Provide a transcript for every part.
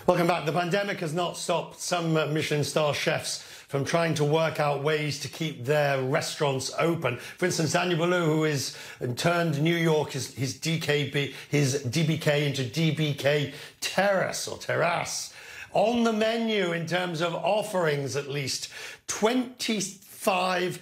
Welcome back. The pandemic has not stopped some Michelin Star chefs from trying to work out ways to keep their restaurants open. For instance, Daniel Boulud, who has turned New York, his DBK into DBK terrace or terrace. On the menu, in terms of offerings, at least 25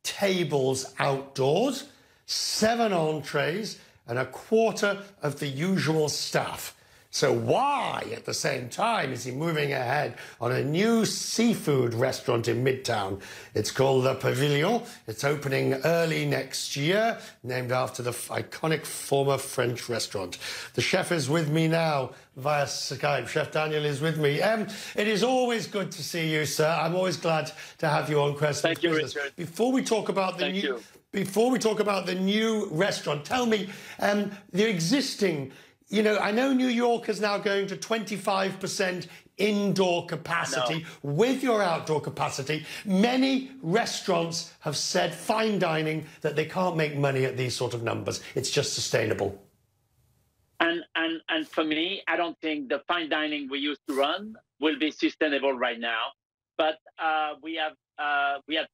tables outdoors, 7 entrees, and a quarter of the usual staff. So why, at the same time, is he moving ahead on a new seafood restaurant in Midtown? It's called Le Pavillon. It's opening early next year, named after the iconic former French restaurant. The chef is with me now via Skype. Chef Daniel is with me. It is always good to see you, sir. I'm always glad to have you on Quest Thank you, Business. Richard. Before we talk about the Before we talk about the new restaurant, tell me, the existing. You know, I know New York is now going to 25% indoor capacity with your outdoor capacity. Many restaurants have said, fine dining, that they can't make money at these sort of numbers. It's just sustainable. And for me, I don't think the fine dining we used to run will be sustainable right now. But we have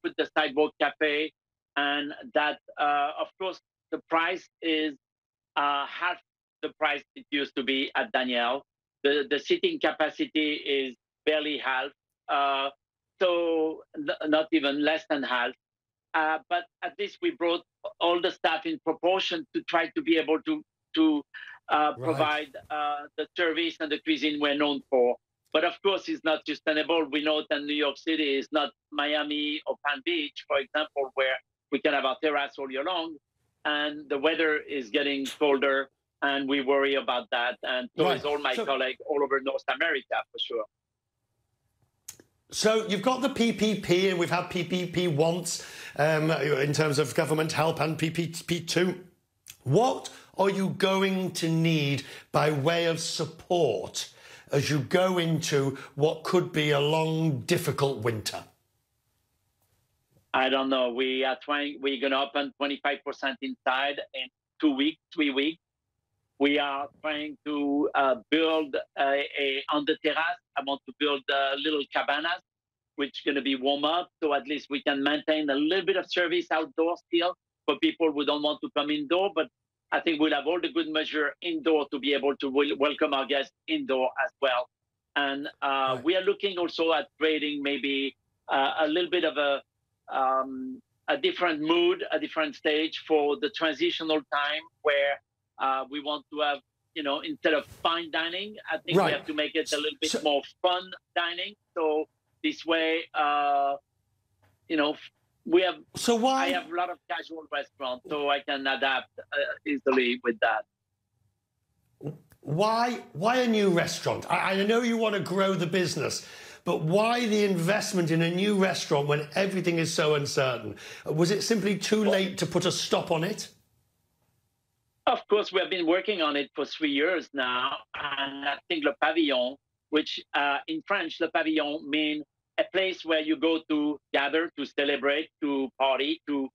put the sidewalk cafe, and that of course the price is half the price it used to be at Daniel. The seating capacity is barely half, so not even less than half. But at least we brought all the staff in proportion to try to be able to provide the service and the cuisine we're known for. But of course, it's not sustainable. We know that New York City is not Miami or Palm Beach, for example, where we can have our terrace all year long, and the weather is getting colder. And we worry about that, and so is all my colleagues all over North America, for sure. So you've got the PPP, and we've had PPP once in terms of government help, and PPP2. What are you going to need by way of support as you go into what could be a long, difficult winter? I don't know. We are trying. We're going to open 25% inside in 2 weeks, 3 weeks. We are trying to build on the terrace. I want to build little cabanas, which is going to be warm up, so at least we can maintain a little bit of service outdoors still for people who don't want to come indoor. But I think we'll have all the good measure indoor to be able to welcome our guests indoor as well. And we are looking also at creating maybe a little bit of a different mood, a different stage for the transitional time where we want to have, you know, instead of fine dining, I think we have to make it a little bit more fun dining. So this way, you know, we have. So why? I have a lot of casual restaurants, so I can adapt easily with that. Why a new restaurant? I know you want to grow the business, but why the investment in a new restaurant when everything is so uncertain? Was it simply too late to put a stop on it? Of course, we have been working on it for 3 years now, and I think Le Pavillon, which in French, Le Pavillon means a place where you go to gather, to celebrate, to party, to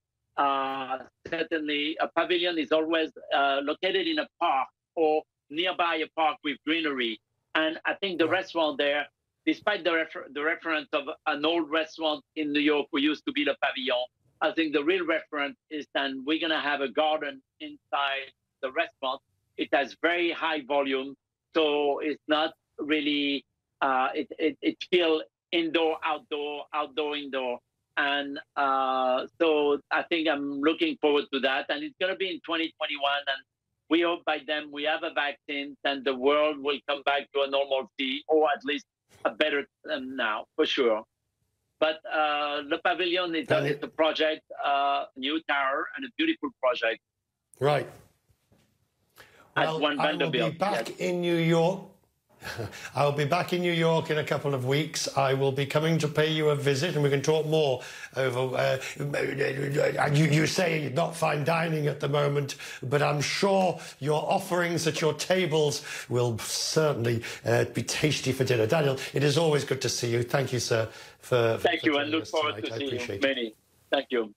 certainly a pavilion is always located in a park or nearby a park with greenery. And I think the restaurant there, despite the reference of an old restaurant in New York who used to be Le Pavillon, I think the real reference is that we're going to have a garden inside the restaurant. It has very high volume, so it's not really it feels indoor, outdoor, outdoor, indoor, and so I think I'm looking forward to that. And it's going to be in 2021, and we hope by then we have a vaccine and the world will come back to a normalcy, or at least a better than now, for sure. But Le Pavillon is a project, new tower, and a beautiful project. Right. Well, I will be back in New York. I'll be back in New York in a couple of weeks. I will be coming to pay you a visit, and we can talk more over. You say you're not fine dining at the moment, but I'm sure your offerings at your tables will certainly be tasty for dinner. Daniel, it is always good to see you. Thank you, sir. Thank you, and look forward to seeing you. Many. Thank you.